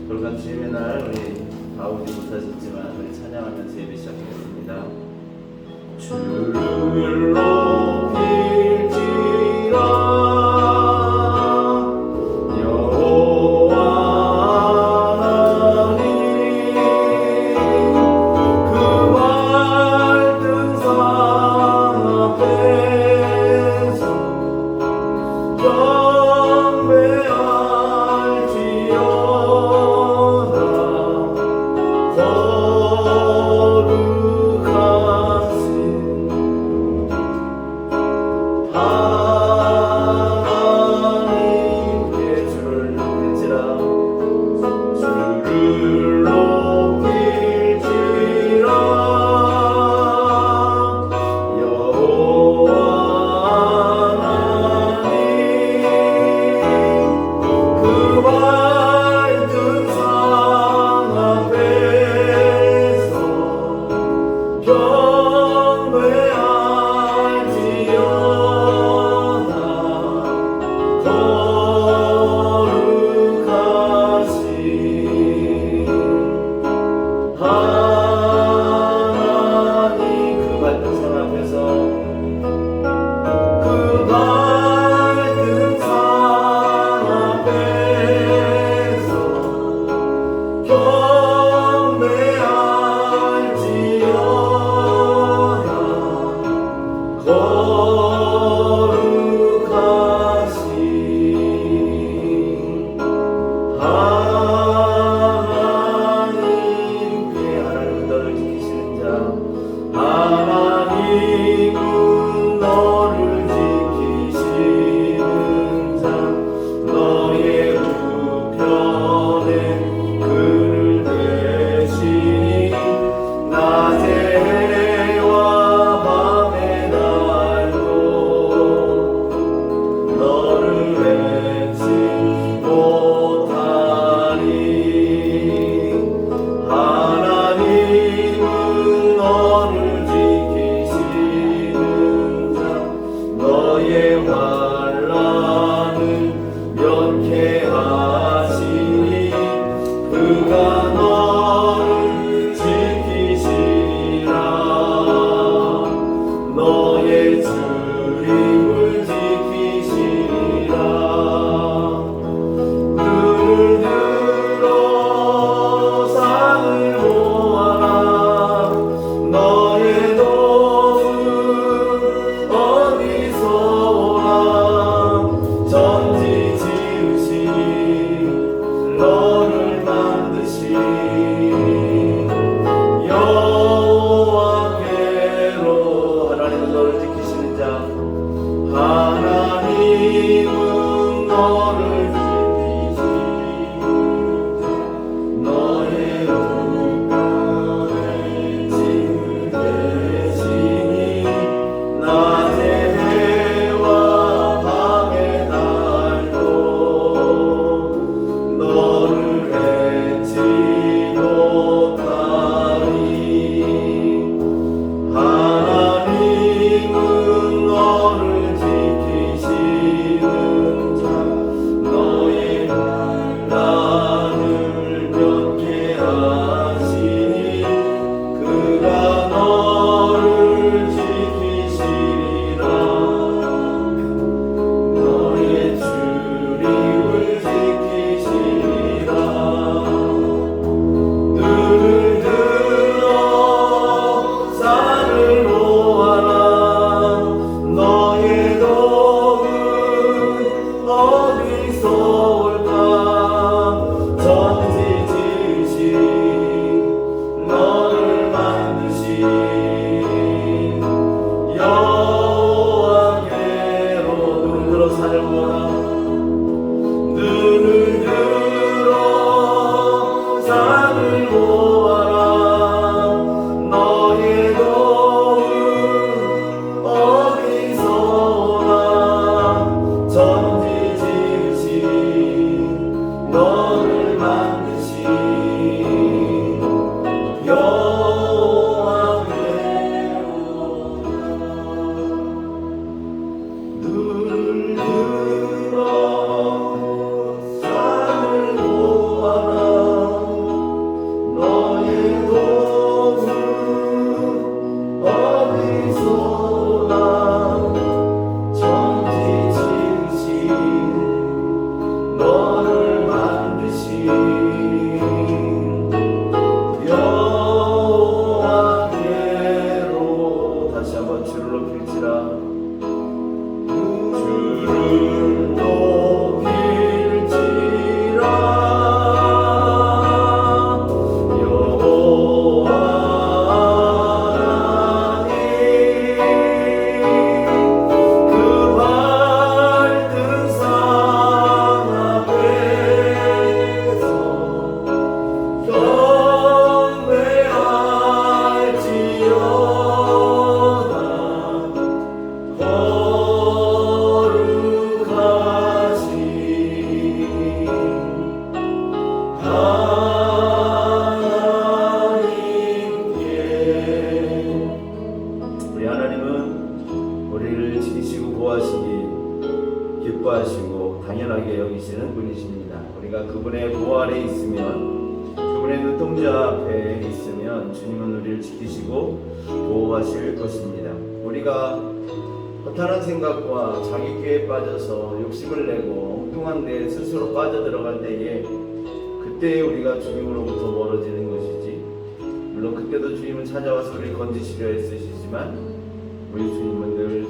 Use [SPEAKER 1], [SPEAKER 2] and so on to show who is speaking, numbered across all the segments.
[SPEAKER 1] 돌같이 주님의 날 우리 가오지 못하셨지만 우리 찬양하면서 예배 시작하겠습니다. 주를 높일지라
[SPEAKER 2] 너를
[SPEAKER 1] 우리 하나님은 우리를 지키시고 보호하시기 기뻐하시고 당연하게 여기시는 분이십니다. 우리가 그분의 보호 아래 있으면, 그분의 눈동자 앞에 있으면 주님은 우리를 지키시고 보호하실 것입니다. 우리가 허탄한 생각과 자기꾀에 빠져서 욕심을 내고 엉뚱한 데 스스로 빠져들어갈 때에, 그때 우리가 주님으로부터 멀어지는 것이지, 물론 그때도 주님은 찾아와서 우리를 건지시려 애쓰시지만 우리 주님은 늘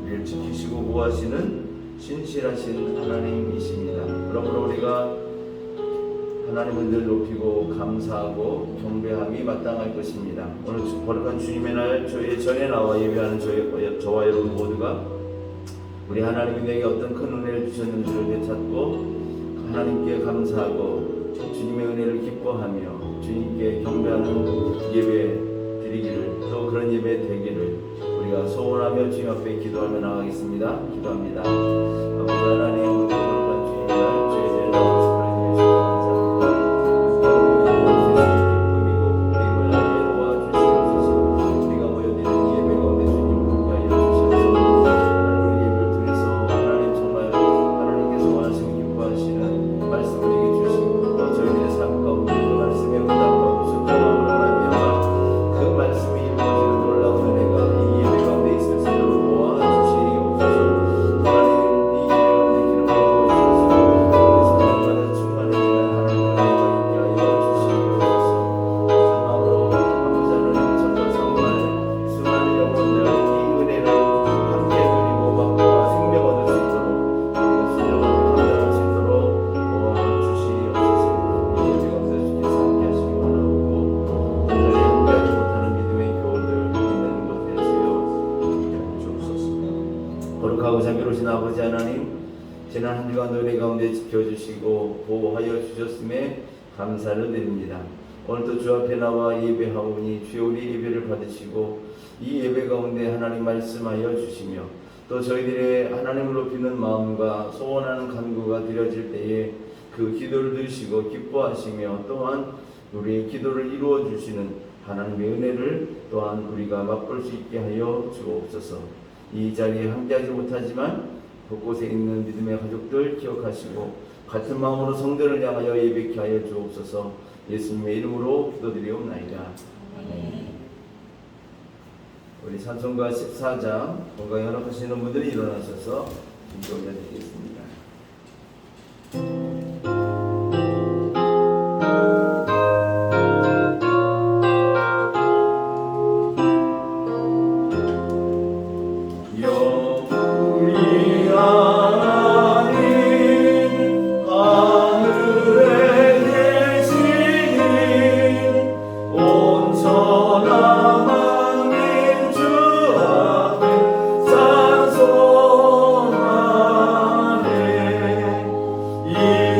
[SPEAKER 1] 우리를 지키시고 보호하시는 신실하신 하나님이십니다. 그러므로 우리가 하나님을 늘 높이고 감사하고 경배함이 마땅할 것입니다. 오늘 거룩한 주님의 날, 저희 전에 나와 예배하는 저와 여러분 모두가 우리 하나님이 내게 어떤 큰 은혜를 주셨는지를 되찾고 하나님께 감사하고 주님의 은혜를 기뻐하며 주님께 경배하는 예배 드리기를, 또 그런 예배 되기를 우리가 소원하며 주님 앞에 기도하며 나가겠습니다. 기도합니다. 아버지 하나님, 거룩한 주님 날 주의 죄를 나와서 거룩하고 자비로우신 아버지 하나님, 지난 한 주간 은혜 가운데 지켜주시고 보호하여 주셨음에 감사를 드립니다. 오늘도 주 앞에 나와 예배하오니 주여 우리 예배를 받으시고 이 예배 가운데 하나님 말씀하여 주시며, 또 저희들의 하나님을 높이는 마음과 소원하는 간구가 드려질 때에 그 기도를 들으시고 기뻐하시며, 또한 우리의 기도를 이루어 주시는 하나님의 은혜를 또한 우리가 맛볼 수 있게 하여 주옵소서. 이 자리에 함께하지 못하지만 곳곳에 있는 믿음의 가족들 기억하시고 같은 마음으로 성전을 향하여 예배케 하여 주옵소서. 예수님의 이름으로 기도드리옵나이다. 아멘. 우리 찬송가 14장 건강에 허락하시는 분들이 일어나셔서 기도 올려드리겠습니다.
[SPEAKER 2] 이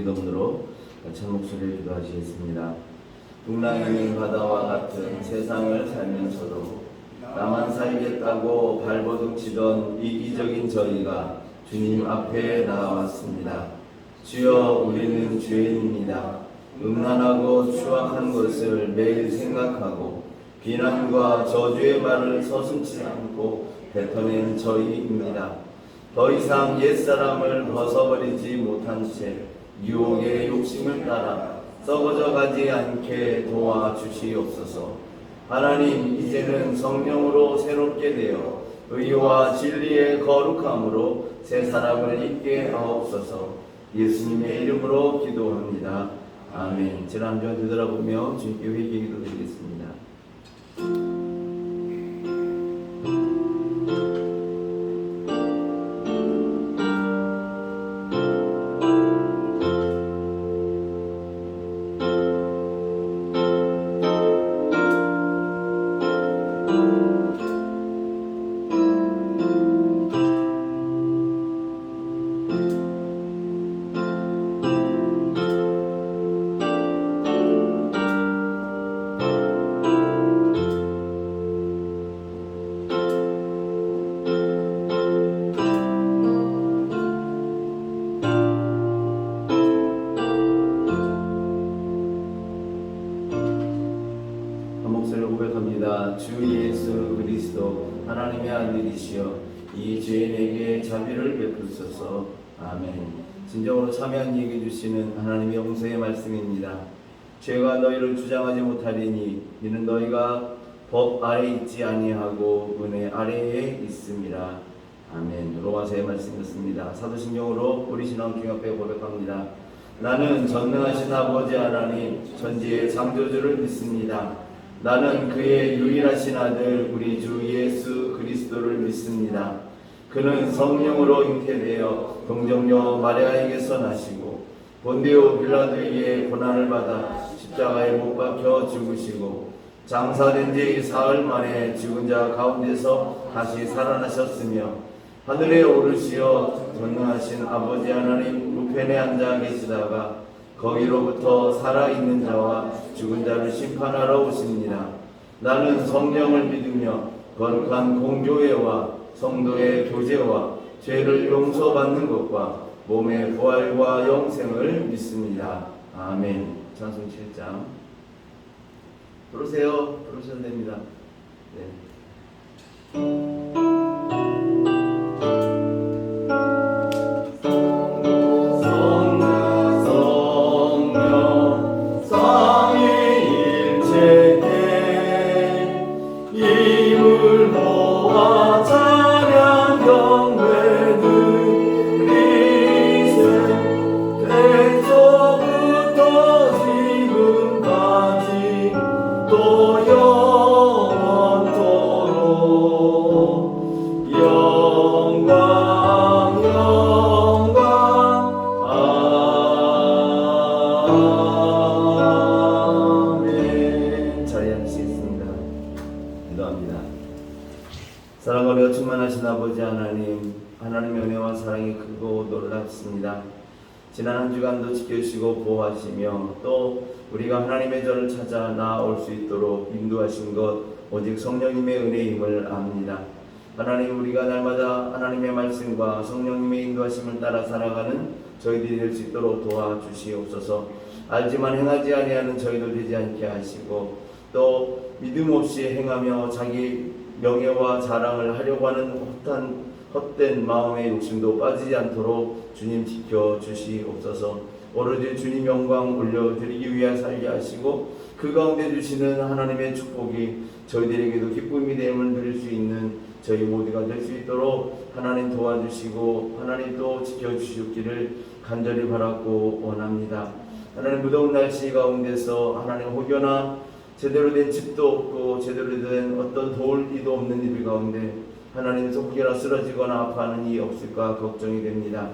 [SPEAKER 1] 믿음으로 같이 한 목소리를 기도하시겠습니다. 풍랑이 바다와 같은 세상을 살면서도 나만 살겠다고 발버둥 치던 이기적인 저희가 주님 앞에 나왔습니다. 주여, 우리는 죄인입니다. 음란하고 추악한 것을 매일 생각하고 비난과 저주의 말을 서슴지 않고 뱉어낸 저희입니다. 더 이상 옛사람을 벗어버리지 못한 채 유혹의 욕심을 따라 썩어져 가지 않게 도와주시옵소서. 하나님, 이제는 성령으로 새롭게 되어 의와 진리의 거룩함으로 새 사람을 입게 하옵소서. 예수님의 이름으로 기도합니다. 아멘. 지난 한 주간 되돌아보며 주님께 회개 기도드리겠습니다. 주 예수 그리스도 하나님의 아들이시여 이 죄인에게 자비를 베푸소서. 아멘. 진정으로 참여한 얘기해 주시는 하나님의 용서의 말씀입니다. 죄가 너희를 주장하지 못하리니 이는 너희가 법 아래 있지 아니하고 은혜 아래에 있음이라. 아멘. 로마서의 말씀이었습니다. 사도신경으로 우리 신앙 중 앞에 고백합니다. 나는 전능하신 아버지 하나님 전지의 창조주를 믿습니다. 나는 그의 유일하신 아들 우리 주 예수 그리스도를 믿습니다. 그는 성령으로 잉태되어 동정녀 마리아에게서 나시고 본디오 빌라도에게 고난을 받아 십자가에 못 박혀 죽으시고 장사된 지 사흘 만에 죽은 자 가운데서 다시 살아나셨으며 하늘에 오르시어 전능하신 아버지 하나님 우편에 앉아 계시다가 거기로부터 살아있는 자와 죽은 자를 심판하러 오십니다. 나는 성령을 믿으며 거룩한 공교회와 성도의 교제와 죄를 용서받는 것과 몸의 부활과 영생을 믿습니다. 아멘. 찬송 7장 부르세요. 부르셔도 됩니다. 네. 사랑으로 충만하신 아버지 하나님, 하나님의 은혜와 사랑이 크고 놀랍습니다. 지난 한 주간도 지켜주시고 보호하시며 또 우리가 하나님의 전을 찾아 나아올 수 있도록 인도하신 것 오직 성령님의 은혜임을 압니다. 하나님, 우리가 날마다 하나님의 말씀과 성령님의 인도하심을 따라 살아가는 저희들이 될 수 있도록 도와주시옵소서. 알지만 행하지 아니하는 저희도 되지 않게 하시고 또 믿음 없이 행하며 자기 명예와 자랑을 하려고 하는 헛된 마음의 욕심도 빠지지 않도록 주님 지켜주시옵소서. 오로지 주님 영광 올려드리기 위해 살게 하시고 그 가운데 주시는 하나님의 축복이 저희들에게도 기쁨이 됨을 누릴 수 있는 저희 모두가 될 수 있도록 하나님 도와주시고 하나님 또 지켜주시기를 간절히 바라고 원합니다. 하나님, 무더운 날씨 가운데서 하나님 혹여나 제대로 된 집도 없고 제대로 된 어떤 도울 이도 없는 이들 가운데 하나님 혹여나 쓰러지거나 아파하는 이 없을까 걱정이 됩니다.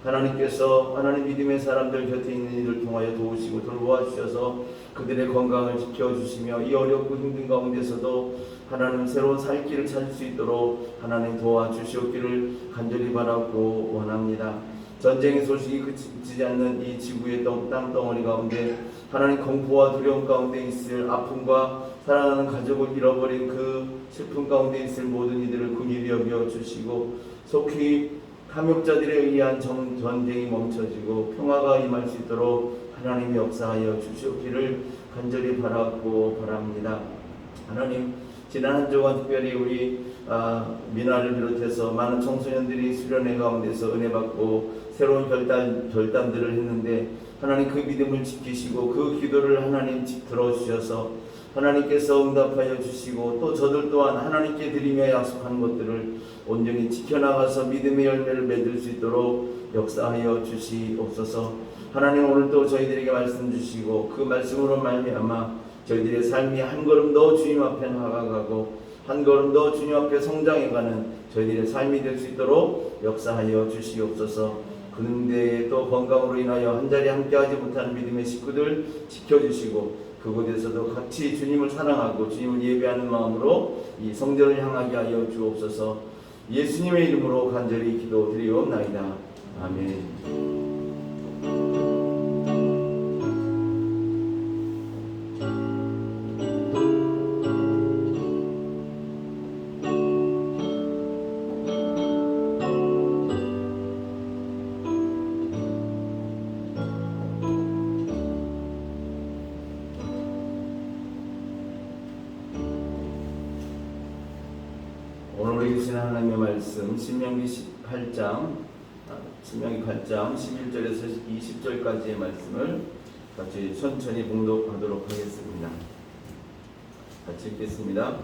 [SPEAKER 1] 하나님께서 하나님 믿음의 사람들 곁에 있는 이들 통하여 도우시고 돌보아 주셔서 그들의 건강을 지켜주시며 이 어렵고 힘든 가운데서도 하나님 새로운 살 길을 찾을 수 있도록 하나님 도와주시옵기를 간절히 바라고 원합니다. 전쟁의 소식이 그치지 않는 이 지구의 땅덩어리 가운데 하나님 공포와 두려움 가운데 있을 아픔과 사랑하는 가족을 잃어버린 그 슬픔 가운데 있을 모든 이들을 긍휼히 여겨 주시고 속히 탐욕자들에 의한 전쟁이 멈춰지고 평화가 임할 수 있도록 하나님이 역사하여 주시옵기를 간절히 바라고 바랍니다. 하나님, 지난 한 주간 특별히 우리 미나를 비롯해서 많은 청소년들이 수련회 가운데서 은혜 받고 새로운 결단들을 했는데 하나님 그 믿음을 지키시고 그 기도를 하나님 들어주셔서 하나님께서 응답하여 주시고 또 저들 또한 하나님께 드리며 약속한 것들을 온전히 지켜나가서 믿음의 열매를 맺을 수 있도록 역사하여 주시옵소서. 하나님, 오늘도 저희들에게 말씀 주시고 그 말씀으로 말미암아 저희들의 삶이 한 걸음 더 주님 앞에 나아가고 한 걸음 더 주님 앞에 성장해가는 저희들의 삶이 될 수 있도록 역사하여 주시옵소서. 근데 또 건강으로 인하여 한자리에 함께하지 못하는 믿음의 식구들 지켜주시고 그곳에서도 같이 주님을 사랑하고 주님을 예배하는 마음으로 이 성전을 향하게 하여 주옵소서. 예수님의 이름으로 간절히 기도드리옵나이다. 아멘. 오늘 우리 주신 하나님의 말씀 신명기 8장 11절에서 20절까지의 말씀을 같이 천천히 봉독하도록 하겠습니다. 같이 읽겠습니다.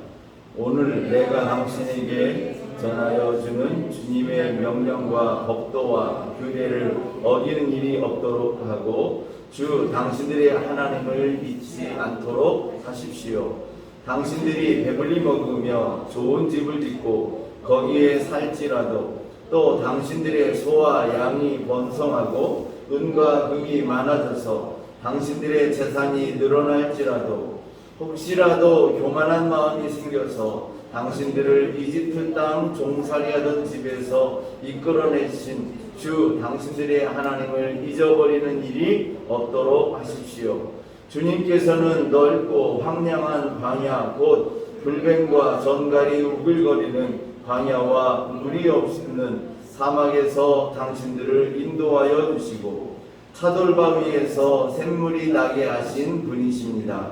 [SPEAKER 1] 오늘 내가 당신에게 전하여 주는 주님의 명령과 법도와 규례를 어기는 일이 없도록 하고 주 당신들의 하나님을 잊지 않도록 하십시오. 당신들이 배불리 먹으며 좋은 집을 짓고 거기에 살지라도 또 당신들의 소와 양이 번성하고 은과 금이 많아져서 당신들의 재산이 늘어날지라도 혹시라도 교만한 마음이 생겨서 당신들을 이집트 땅 종살이하던 집에서 이끌어내신 주 당신들의 하나님을 잊어버리는 일이 없도록 하십시오. 주님께서는 넓고 황량한 광야 곧 불뱀과 전갈이 우글거리는 광야와 물이 없는 사막에서 당신들을 인도하여 주시고 차돌바위에서 샘물이 나게 하신 분이십니다.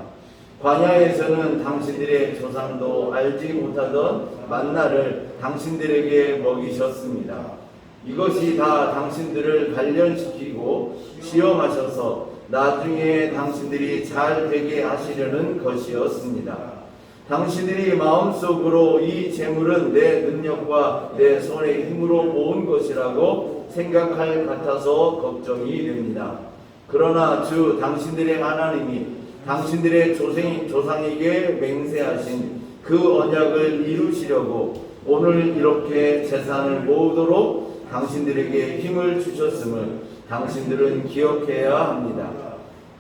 [SPEAKER 1] 광야에서는 당신들의 조상도 알지 못하던 만나를 당신들에게 먹이셨습니다. 이것이 다 당신들을 단련시키고 시험하셔서 나중에 당신들이 잘 되게 하시려는 것이었습니다. 당신들이 마음속으로 이 재물은 내 능력과 내 손의 힘으로 모은 것이라고 생각할 같아서 걱정이 됩니다. 그러나 주 당신들의 하나님이 당신들의 조상에게 맹세하신 그 언약을 이루시려고 오늘 이렇게 재산을 모으도록 당신들에게 힘을 주셨음을 당신들은 기억해야 합니다.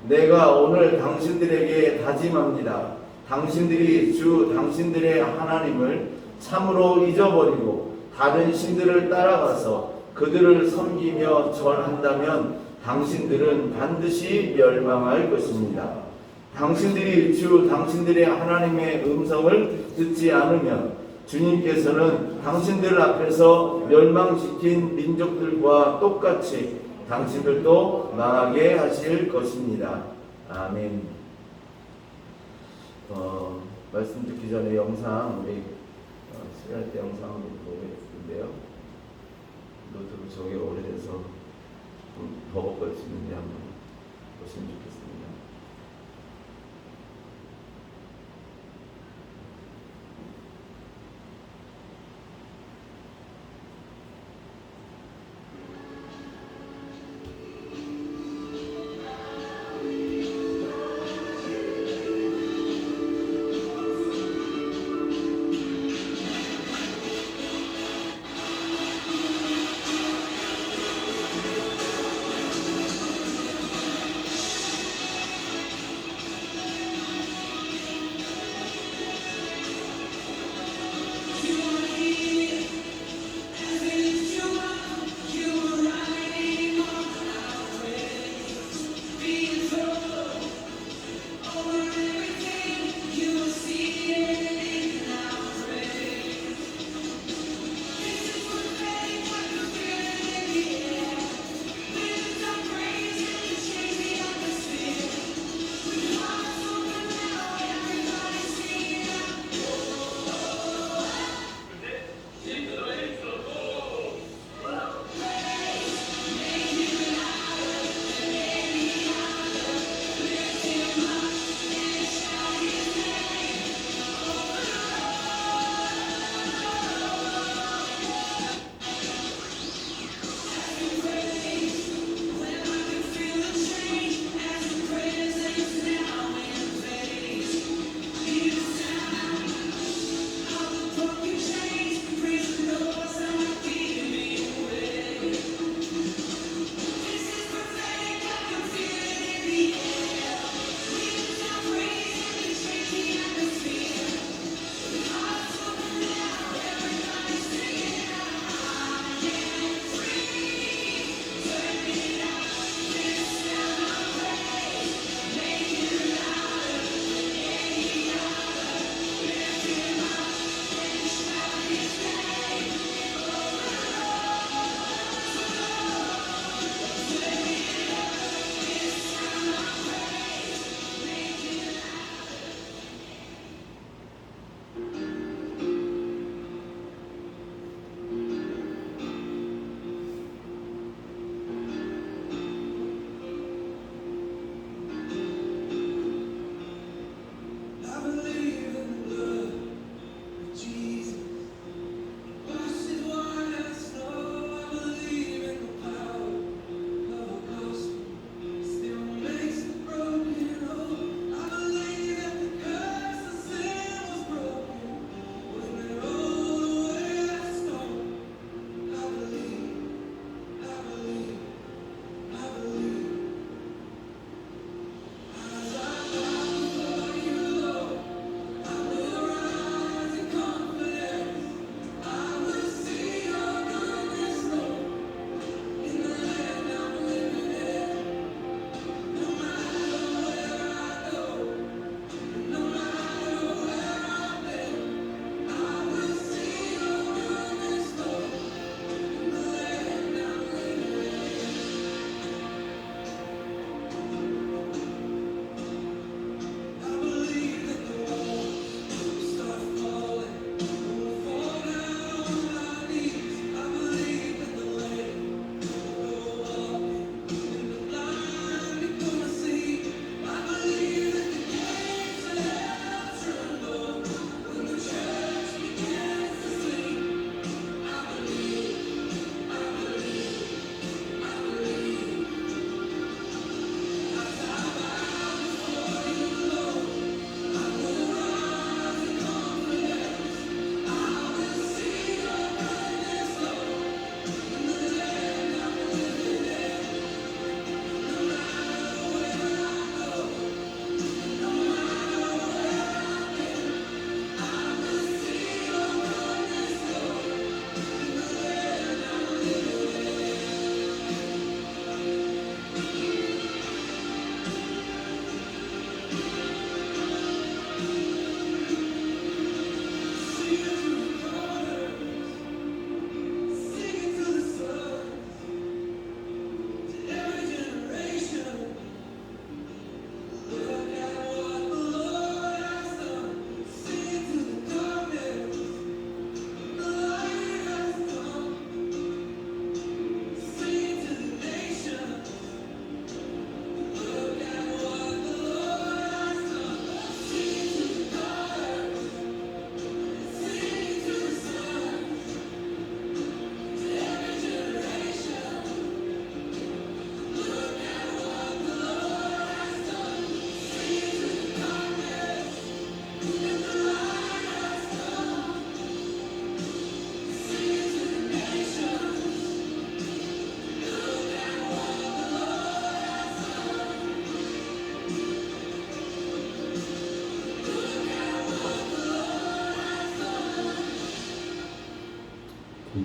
[SPEAKER 1] 내가 오늘 당신들에게 다짐합니다. 당신들이 주 당신들의 하나님을 참으로 잊어버리고 다른 신들을 따라가서 그들을 섬기며 절한다면 당신들은 반드시 멸망할 것입니다. 당신들이 주 당신들의 하나님의 음성을 듣지 않으면 주님께서는 당신들 앞에서 멸망시킨 민족들과 똑같이 당신들도 망하게 하실 것입니다. 아멘. 말씀 듣기 전에 영상 우리 수련할 때 영상 한번 보고 있는데요. 노트북 저게 오래돼서 좀 버벅거릴 수 있는데 한번 보시면 좋겠습니다.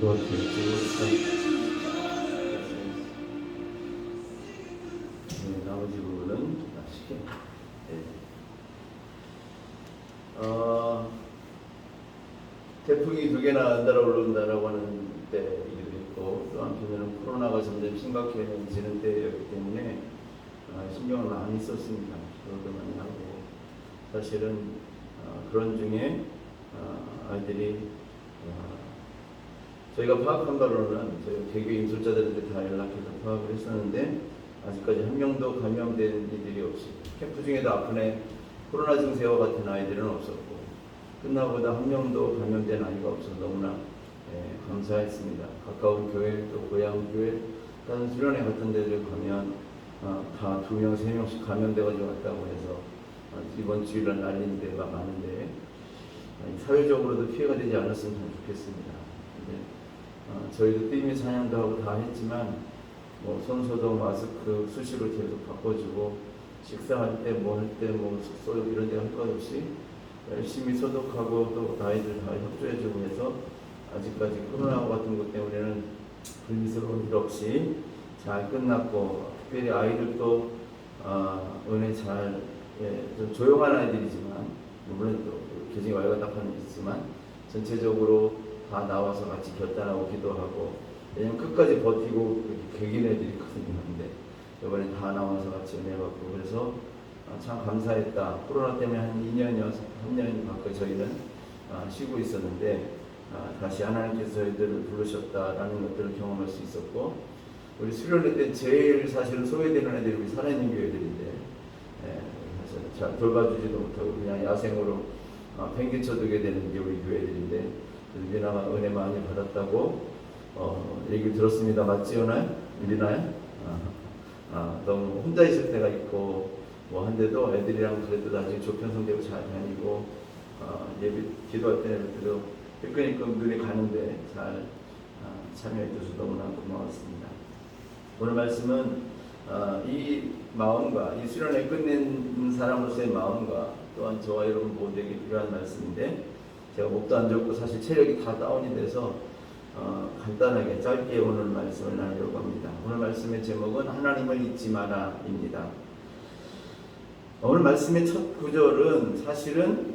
[SPEAKER 1] 것 같아요. 네, 나머지 부분은 쉽게. 태풍이 2개나 연달아 올라온다라고 하는 때이기도 있고, 또 한편으로는 코로나가 점점 심각해지는 때였기 때문에 신경을 많이 썼습니다. 기도도 많이 하고, 사실은 그런 중에 아이들이 저희가 파악한 바로는 저희 개교 인솔자들한테 다 연락해서 파악을 했었는데, 아직까지 한 명도 감염된 이들이 없이, 캠프 중에도 아픈 애, 코로나 증세와 같은 아이들은 없었고, 끝나보다 한 명도 감염된 아이가 없어서 너무나 감사했습니다. 가까운 교회, 또 고향 교회, 다른 수련회 같은 데를 가면 다 2명, 3명씩 감염돼가지고 왔다고 해서 이번 주일날 날린 데가 많은데, 사회적으로도 피해가 되지 않았으면 참 좋겠습니다. 근데 저희도 뛰미 찬양도 하고 다 했지만, 뭐 손소독, 마스크 수시로 계속 바꿔주고, 식사할 때 뭐 할 때 뭐 숙소 이런 데 할 것 없이 열심히 소독하고 또 아이들 다 협조해주고 해서 아직까지 코로나 같은 것 때문에는 불미스러운 일 없이 잘 끝났고, 특별히 아이들도 은혜 잘, 좀 조용한 아이들이지만, 물론 또 교정이 왈가닥하는 있지만 전체적으로 다 나와서 같이 결단하고 기도하고, 왜냐면 끝까지 버티고 객인 애들이 있거든요. 근데 이번에 다 나와서 같이 은혜 받고, 그래서 참 감사했다. 코로나 때문에 한 2년여 3년 가까이 저희는 쉬고 있었는데, 다시 하나님께서 저희들을 부르셨다라는 것들을 경험할 수 있었고, 우리 수련회 때 제일 사실은 소외되는 애들이 우리 살아있는 교회들인데, 그래서 잘 돌봐주지도 못하고 그냥 야생으로 팽개쳐두게 되는 게 우리 교회들인데, 그나마 은혜 많이 받았다고 얘기를 들었습니다. 맞지, 오나요? 믿나요? 너무 혼자 있을 때가 있고 뭐 한데도 애들이랑 그래도 나중에 조편성되고 잘 다니고, 예배 기도할 때도 끈끈끈 눈에 가는데 잘 참여해줘서 너무나 고마웠습니다. 오늘 말씀은 이 마음과 이 수련회 끝낸 사람으로서의 마음과 또한 저와 여러분 모두에게 필요한 말씀인데, 제가 목도 안 좋고 사실 체력이 다 다운이 돼서 간단하게 짧게 오늘 말씀을 나누려고 합니다. 오늘 말씀의 제목은 하나님을 잊지 마라입니다. 오늘 말씀의 첫 구절은 사실은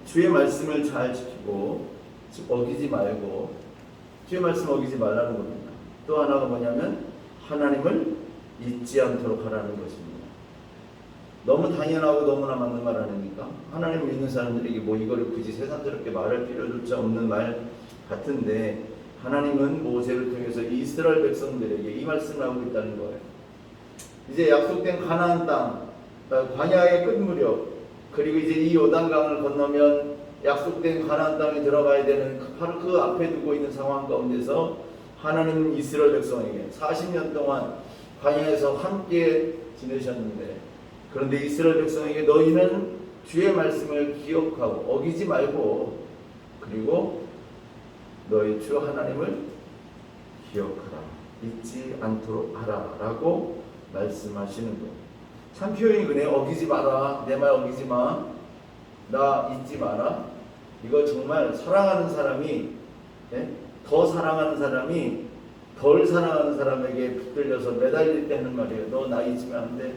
[SPEAKER 1] 주의 말씀을 잘 지키고 어기지 말고, 주의 말씀 어기지 말라는 겁니다. 또 하나가 뭐냐면 하나님을 잊지 않도록 하라는 것입니다. 너무 당연하고 너무나 맞는 말 아닙니까? 하나님을 믿는 사람들에게 뭐 이거를 굳이 새삼스럽게 말할 필요조차 없는 말 같은데, 하나님은 모세를 통해서 이스라엘 백성들에게 이 말씀을 하고 있다는 거예요. 이제 약속된 가나안 땅, 광야의 끝 무렵, 그리고 이제 이 요단강을 건너면 약속된 가나안 땅에 들어가야 되는 바로 그 앞에 두고 있는 상황 가운데서 하나님은 이스라엘 백성에게 40년 동안 광야에서 함께 지내셨는데, 그런데 이스라엘 백성에게 너희는 주의 말씀을 기억하고 어기지 말고, 그리고 너희 주 하나님을 기억하라, 잊지 않도록 하라 라고 말씀하시는 거예요. 참 표현이 그래요. 어기지 마라, 내 말 어기지 마, 나 잊지 마라. 이거 정말 사랑하는 사람이, 더 사랑하는 사람이 덜 사랑하는 사람에게 붙들려서 매달릴 때 하는 말이에요. 너 나 잊으면 안 돼,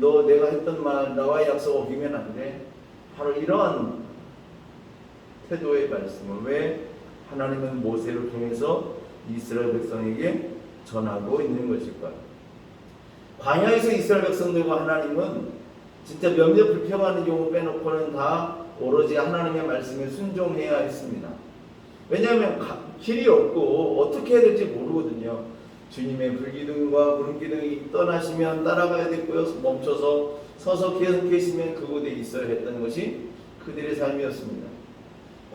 [SPEAKER 1] 너 내가 했던 말, 나와의 약속 어기면 안 돼. 바로 이러한 태도의 말씀을 왜 하나님은 모세를 통해서 이스라엘 백성에게 전하고 있는 것일까요? 광야에서 이스라엘 백성들과 하나님은 진짜 몇몇 불평하는 경우 빼놓고는 다 오로지 하나님의 말씀에 순종해야 했습니다. 왜냐하면 길이 없고 어떻게 해야 될지 모르거든요. 주님의 불기둥과 구름기둥이 떠나시면 따라가야 됐고요, 멈춰서 서서 계속 계시면 그곳에 있어야 했던 것이 그들의 삶이었습니다.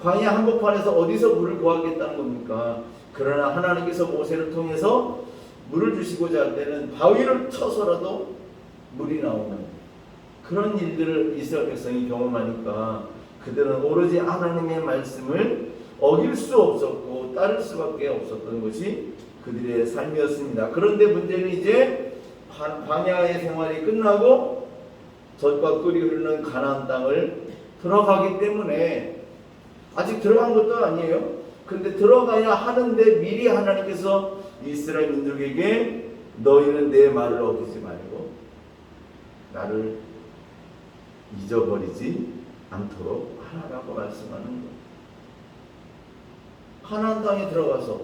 [SPEAKER 1] 광야 한복판에서 어디서 물을 구하겠다는 겁니까? 그러나 하나님께서 모세를 통해서 물을 주시고자 할 때는 바위를 쳐서라도 물이 나오는 그런 일들을 이스라엘 백성이 경험하니까 그들은 오로지 하나님의 말씀을 어길 수 없었고 따를 수밖에 없었던 것이 그들의 삶이었습니다. 그런데 문제는 이제 광야의 생활이 끝나고 젖과 꿀이 흐르는 가나안 땅을 들어가기 때문에, 아직 들어간 것도 아니에요. 근데 들어가야 하는데 미리 하나님께서 이스라엘 민족에게 너희는 내 말을 어기지 말고 나를 잊어버리지 않도록 하라고 말씀하는 거예요. 가나안 땅에 들어가서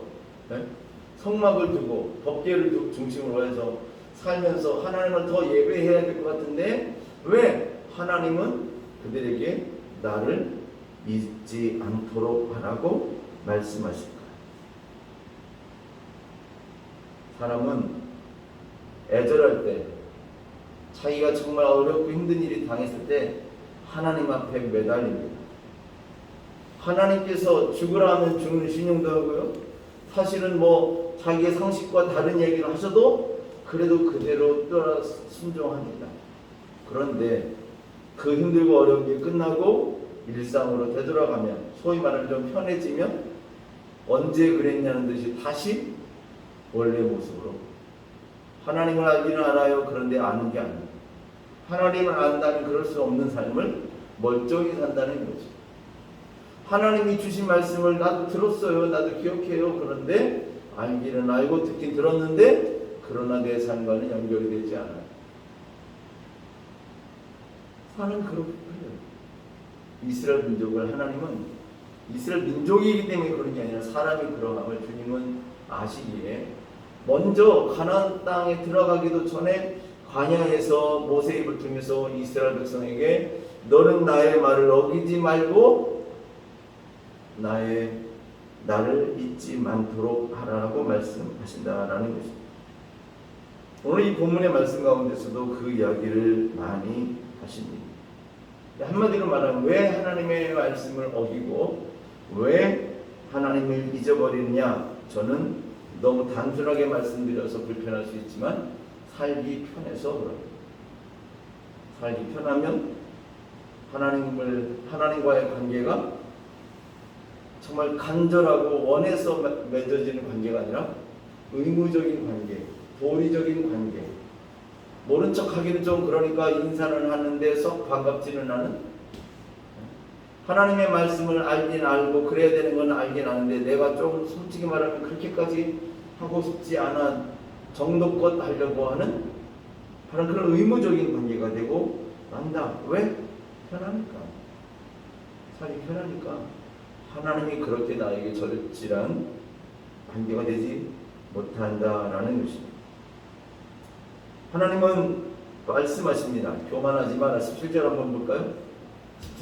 [SPEAKER 1] 성막을 두고 법궤를 중심으로 해서 살면서 하나님을 더 예배해야 될 것 같은데 왜 하나님은 그들에게 나를 잊지 않도록 하라고 말씀하실까요? 사람은 애절할 때 자기가 정말 어렵고 힘든 일이 당했을 때 하나님 앞에 매달립니다. 하나님께서 죽으라 하면 죽는 신용도 하고요. 사실은 뭐 자기의 상식과 다른 얘기를 하셔도 그래도 그대로 따라 순종합니다. 그런데 그 힘들고 어려운 게 끝나고 일상으로 되돌아가면 소위 말하면 좀 편해지면 언제 그랬냐는 듯이 다시 원래 모습으로 하나님을 알기는 알아요. 그런데 아는 게 아니에요. 하나님을 안다면 그럴 수 없는 삶을 멀쩡히 산다는 거죠. 하나님이 주신 말씀을 나도 들었어요. 나도 기억해요. 그런데 알기는 알고 듣긴 들었는데 그러나 내 삶과는 연결이 되지 않아요. 사는 그렇게 그래요. 이스라엘 민족을 하나님은 이스라엘 민족이기 때문에 그런 게 아니라 사람이 그러함을 주님은 아시기에 먼저 가나안 땅에 들어가기도 전에 광야에서 모세 입을 통해서 이스라엘 백성에게 너는 나의 말을 어기지 말고 나를 잊지 않도록 하라고 말씀하신다라는 것입니다. 오늘 이 본문의 말씀 가운데서도 그 이야기를 많이 하십니다. 한마디로 말하면 왜 하나님의 말씀을 어기고 왜 하나님을 잊어버리느냐? 저는 너무 단순하게 말씀드려서 불편할 수 있지만 살기 편해서 그럽니다. 살기 편하면 하나님과의 관계가 정말 간절하고 원해서 맺어지는 관계가 아니라 의무적인 관계, 도리적인 관계. 모른 척 하기는 좀 그러니까 인사는 하는데 썩 반갑지는 않은, 하나님의 말씀을 알긴 알고 그래야 되는 건 알긴 아는데 내가 좀 솔직히 말하면 그렇게까지 하고 싶지 않아 정도껏 하려고 하는 그런 의무적인 관계가 되고 만다. 왜? 편하니까. 살기 편하니까. 하나님이 그렇게 나에게 절실한 관계가 되지 못한다라는 것입니다. 하나님은 말씀하십니다. 교만하지 마라. 17절 한번 볼까요?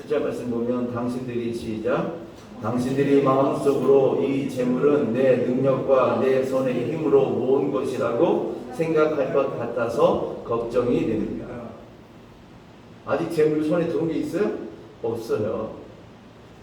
[SPEAKER 1] 17절 말씀 보면 당신들이 시작. 당신들이 마음속으로 이 재물은 내 능력과 내 손의 힘으로 모은 것이라고 생각할 것 같아서 걱정이 됩니다. 아직 재물 손에 들어온 게 있어요? 없어요.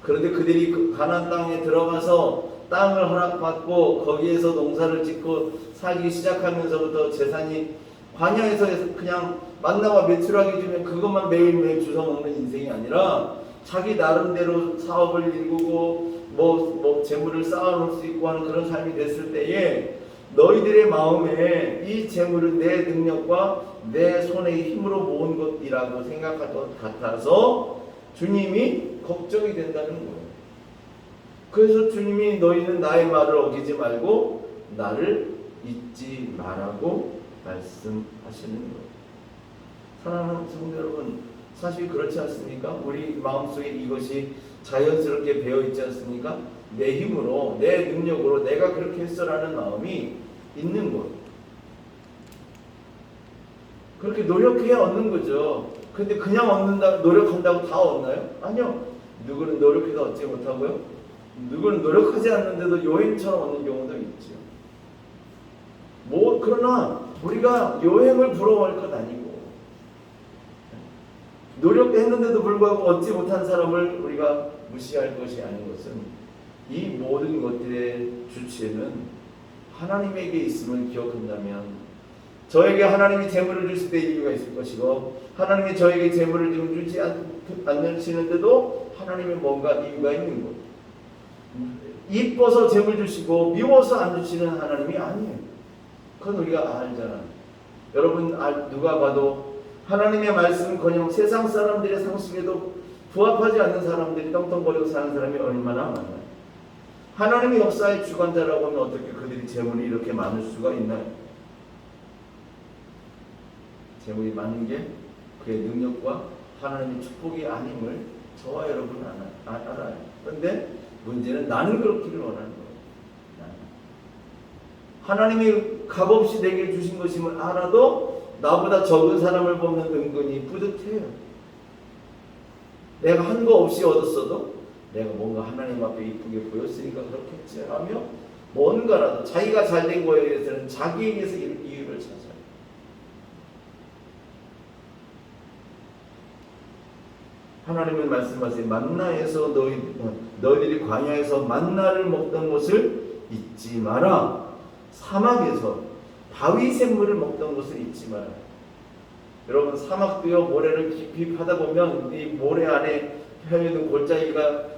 [SPEAKER 1] 그런데 그들이 가나안 땅에 들어가서 땅을 허락받고 거기에서 농사를 짓고 살기 시작하면서부터 재산이 광야에서 그냥 만나와 메추라기 주면 그것만 매일매일 주워 먹는 인생이 아니라 자기 나름대로 사업을 일구고 뭐 재물을 쌓아놓을 수 있고 하는 그런 삶이 됐을 때에 너희들의 마음에 이 재물은 내 능력과 내 손의 힘으로 모은 것이라고 생각할 것 같아서 주님이 걱정이 된다는 거예요. 그래서 주님이 너희는 나의 말을 어기지 말고 나를 잊지 말라고 말씀하시는 거예요. 사랑하는 성도 여러분, 사실 그렇지 않습니까? 우리 마음속에 이것이 자연스럽게 배어있지 않습니까? 내 힘으로, 내 능력으로 내가 그렇게 했어라는 마음이 있는 것. 그렇게 노력해야 얻는 거죠. 근데 그냥 얻는다, 노력한다고 다 얻나요? 아니요. 누구는 노력해서 얻지 못하고요. 누구는 노력하지 않는데도 여행처럼 얻는 경우도 있죠. 그러나 우리가 여행을 부러워할 것 아니고 노력했는데도 불구하고 얻지 못한 사람을 우리가 무시할 것이 아닌 것은 이 모든 것들의 주체는 하나님에게 있음을 기억한다면 저에게 하나님이 재물을 주실 때 이유가 있을 것이고 하나님이 저에게 재물을 지금 주지 않으시는데도 하나님의 뭔가 이유가 있는 것. 이뻐서 재물 주시고 미워서 안 주시는 하나님이 아니에요. 그건 우리가 알잖아요. 여러분 누가 봐도 하나님의 말씀은커녕 세상 사람들의 상식에도 부합하지 않는 사람들이 떵떵거리고 사는 사람이 얼마나 많아요. 하나님의 역사의 주관자라고 하면 어떻게 그들이 재물이 이렇게 많을 수가 있나요? 재물이 많은 게 그의 능력과 하나님의 축복이 아님을 저와 여러분은 알아요. 그런데 문제는 나는 그렇기를 원하는 거예요. 하나님이 값없이 내게 주신 것임을 알아도 나보다 적은 사람을 보면 은근히 뿌듯해요. 내가 한 거 없이 얻었어도 내가 뭔가 하나님 앞에 이쁘게 보였으니까 그렇겠지 하며 뭔가라도 자기가 잘된 거에 대해서는 자기에게서 이유를 찾아요. 하나님은 말씀하세요. 만나에서 너희들이 광야에서 만나를 먹던 것을 잊지 마라. 사막에서 바위 샘물을 먹던 것을 잊지 마라. 여러분, 사막도요, 모래를 깊이 파다 보면 이 모래 안에 펴있는 골짜기가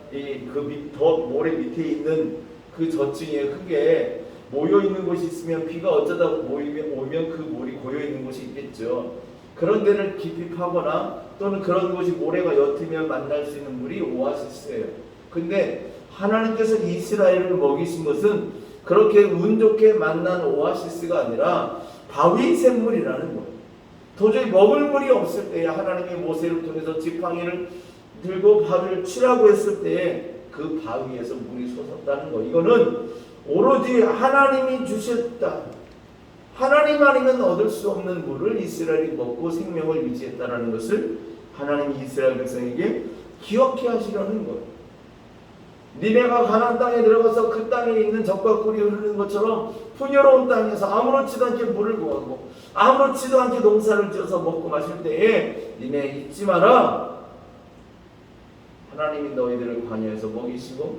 [SPEAKER 1] 더 모래 밑에 있는 그 저층에 흙에 모여 있는 곳이 있으면 비가 어쩌다 오면 그 물이 고여 있는 곳이 있겠죠. 그런 데를 깊이 파거나 또는 그런 곳이 모래가 옅으면 만날 수 있는 물이 오아시스예요. 근데 하나님께서 이스라엘을 먹이신 것은 그렇게 운 좋게 만난 오아시스가 아니라 바위 샘물이라는 거예요. 도저히 먹을 물이 없을 때에 하나님이 모세를 통해서 지팡이를 들고 바위를 치라고 했을 때에 그 바위에서 물이 솟았다는 거. 이거는 오로지 하나님이 주셨다. 하나님 아니면 얻을 수 없는 물을 이스라엘이 먹고 생명을 유지했다는 것을 하나님이 이스라엘 백성에게 기억해 하시려는 거예요. 니네가 가나안 땅에 들어가서 그 땅에 있는 젖과 꿀이 흐르는 것처럼 풍요로운 땅에서 아무렇지도 않게 물을 구하고 아무렇지도 않게 농사를 지어서 먹고 마실 때에 니네 잊지 마라. 하나님이 너희들을 광야에서 먹이시고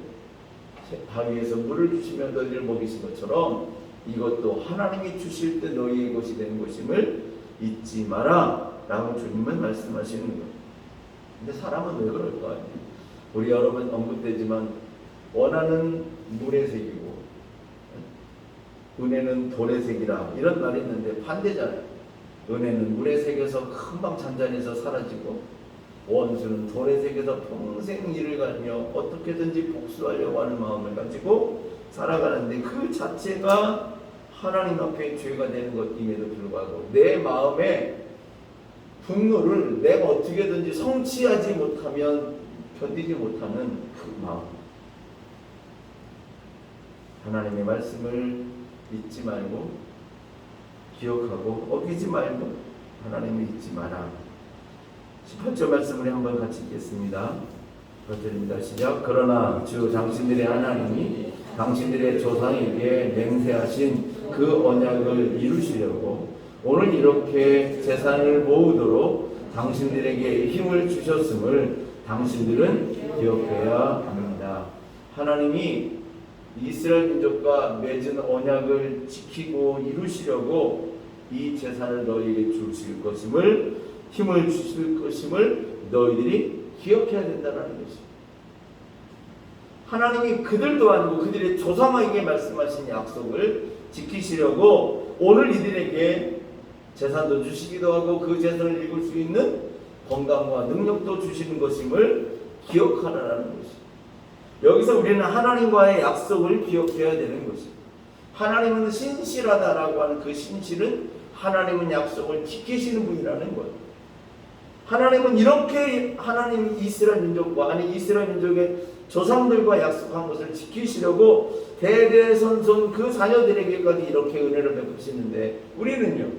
[SPEAKER 1] 바위에서 물을 주시며 너희들을 먹이신 것처럼 이것도 하나님이 주실 때 너희의 것이 되는 것임을 잊지 마라 라고 주님은 말씀하시는 거예요. 근데 사람은 왜 그럴까요? 우리 여러 번 언급되지만 원하는 물의 색이고 은혜는 돌의 색이라 이런 말이 있는데 반대잖아요. 은혜는 물의 색에서 금방 잔잔해서 사라지고 원수는 돌의 색에서 평생 이를 가며 어떻게든지 복수하려고 하는 마음을 가지고 살아가는데 그 자체가 하나님 앞에 죄가 되는 것임에도 불구하고 내 마음의 분노를 내가 어떻게든지 성취하지 못하면 견디지 못하는 그 마음. 하나님의 말씀을 잊지 말고 기억하고 어기지 말고 하나님을 잊지 마라. 18절 말씀을 한번 같이 읽겠습니다. 그렇습니다. 시작. 그러나 주 당신들의 하나님이 당신들의 조상에게 맹세하신 그 언약을 이루시려고 오늘 이렇게 재산을 모으도록 당신들에게 힘을 주셨음을 당신들은 기억해야 합니다. 하나님이 이스라엘 민족과 맺은 언약을 지키고 이루시려고 이 재산을 너희에게 주실 것임을 힘을 주실 것임을 너희들이 기억해야 된다는 것입니다. 하나님이 그들도 아니고 그들의 조상에게 말씀하신 약속을 지키시려고 오늘 이들에게 재산도 주시기도 하고 그 재산을 읽을 수 있는 건강과 능력도 주시는 것임을 기억하라는 것입니다. 여기서 우리는 하나님과의 약속을 기억해야 되는 것입니다. 하나님은 신실하다라고 하는 그 신실은 하나님은 약속을 지키시는 분이라는 거예요. 하나님은 이렇게 하나님 이스라엘 민족과 아니 이스라엘 민족의 조상들과 약속한 것을 지키시려고 대대손손 그 자녀들에게까지 이렇게 은혜를 베푸시는데 우리는요?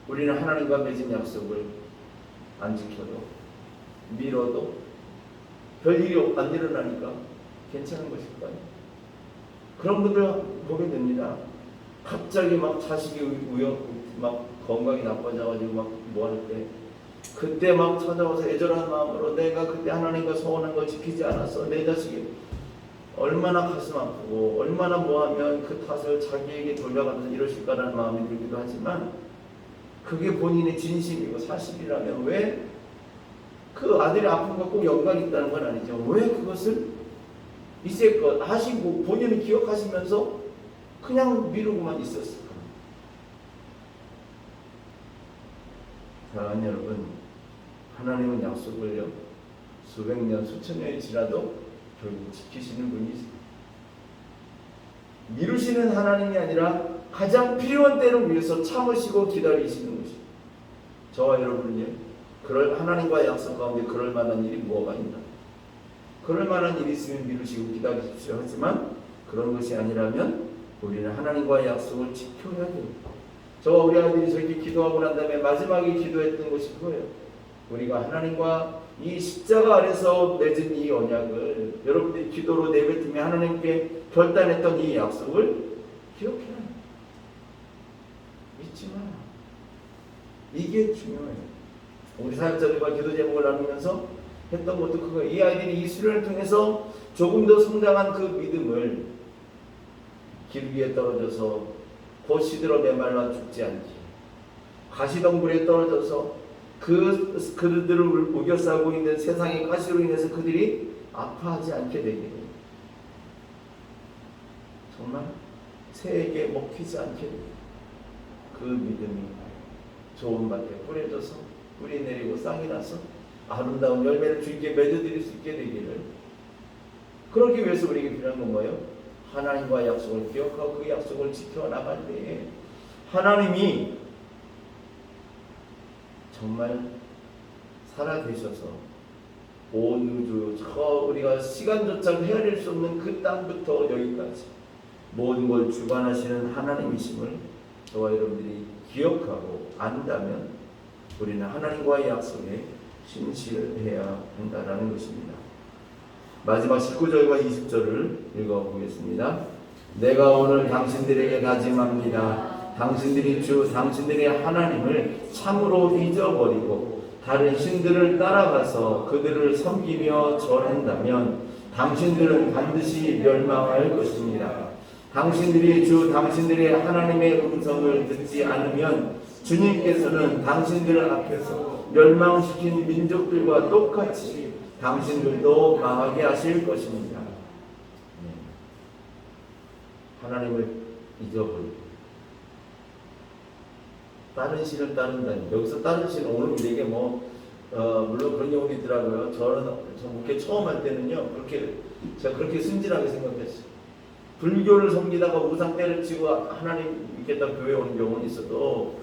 [SPEAKER 1] 우리는 하나님과 맺은 약속을 안 지켜도 미뤄도 별일이 안 일어나니까 괜찮은 것일까요? 그런 분들 보게 됩니다. 갑자기 막 자식이 막 건강이 나빠져가지고 막 뭐 할 때 그때 막 찾아와서 애절한 마음으로 내가 그때 하나님과 소원한 걸 지키지 않았어. 내 자식이 얼마나 가슴 아프고 얼마나 뭐하면 그 탓을 자기에게 돌려가면서 이러실까라는 마음이 들기도 하지만 그게 본인의 진심이고 사실이라면 왜 그 아들이 아픈 것 꼭 연관이 있다는 건 아니죠. 왜 그것을 이제껏 하시고 본인은 기억하시면서 그냥 미루고만 있었을까? 사랑하는 여러분, 하나님은 약속을요 수백 년 수천 년이 지나도 결국 지키시는 분이세요. 미루시는 하나님이 아니라 가장 필요한 때를 위해서 참으시고 기다리시는 것이죠. 저와 여러분은요, 그럴 하나님과의 약속 가운데 그럴 만한 일이 뭐가 있나? 그럴 만한 일이 있으면 미루시고 기다리십시오. 하지만 그런 것이 아니라면 우리는 하나님과의 약속을 지켜야 돼요. 저와 우리 아이들이 저렇게 기도하고 난 다음에 마지막에 기도했던 것이 그거예요. 우리가 하나님과 이 십자가 아래서 맺은 이 언약을 여러분들이 기도로 내뱉으며 하나님께 결단했던 이 약속을 기억해라. 잊지 마. 이게 중요해요. 우리 사역자들과 기도 제목을 나누면서 했던 것도 그거예요. 이 아이들이 이 수련을 통해서 조금 더 성장한 그 믿음을 길 위에 떨어져서 곧 시들어 메말라 죽지 않기, 가시덩굴에 떨어져서 그들을 우겨싸고 있는 세상의 가시로 인해서 그들이 아파하지 않게 되기를, 정말 새에게 먹히지 않게 되기를, 그 믿음이 좋은 밭에 뿌려져서 뿌리 내리고 쌍이 나서 아름다운 열매를 주님께 맺어드릴 수 있게 되기를, 그러기 위해서 우리에게 필요한 건 뭐예요? 하나님과의 약속을 기억하고 그 약속을 지켜나갈 때에 하나님이 정말 살아계셔서 온 우주, 우리가 시간조차 헤아릴 수 없는 그 땅부터 여기까지 모든 걸 주관하시는 하나님이심을 저와 여러분들이 기억하고 안다면 우리는 하나님과의 약속에 신실해야 한다라는 것입니다. 마지막 19절과 20절을 읽어보겠습니다. 내가 오늘 당신들에게 다짐합니다. 당신들이 주 당신들의 하나님을 참으로 잊어버리고 다른 신들을 따라가서 그들을 섬기며 절한다면 당신들은 반드시 멸망할 것입니다. 당신들이 주 당신들의 하나님의 음성을 듣지 않으면 주님께서는 당신들 앞에서 멸망시킨 민족들과 똑같이 당신들도 망하게 하실 것입니다. 하나님을 잊어버리고 다른 신을 따른다니, 여기서 다른 신은 오늘 우리에게 물론 그런 경우도 있더라고요. 저 목회 처음 할 때는요, 제가 그렇게 순진하게 생각했어요. 불교를 섬기다가 우상 때려치고 하나님 믿겠다 교회 오는 경우는 있어도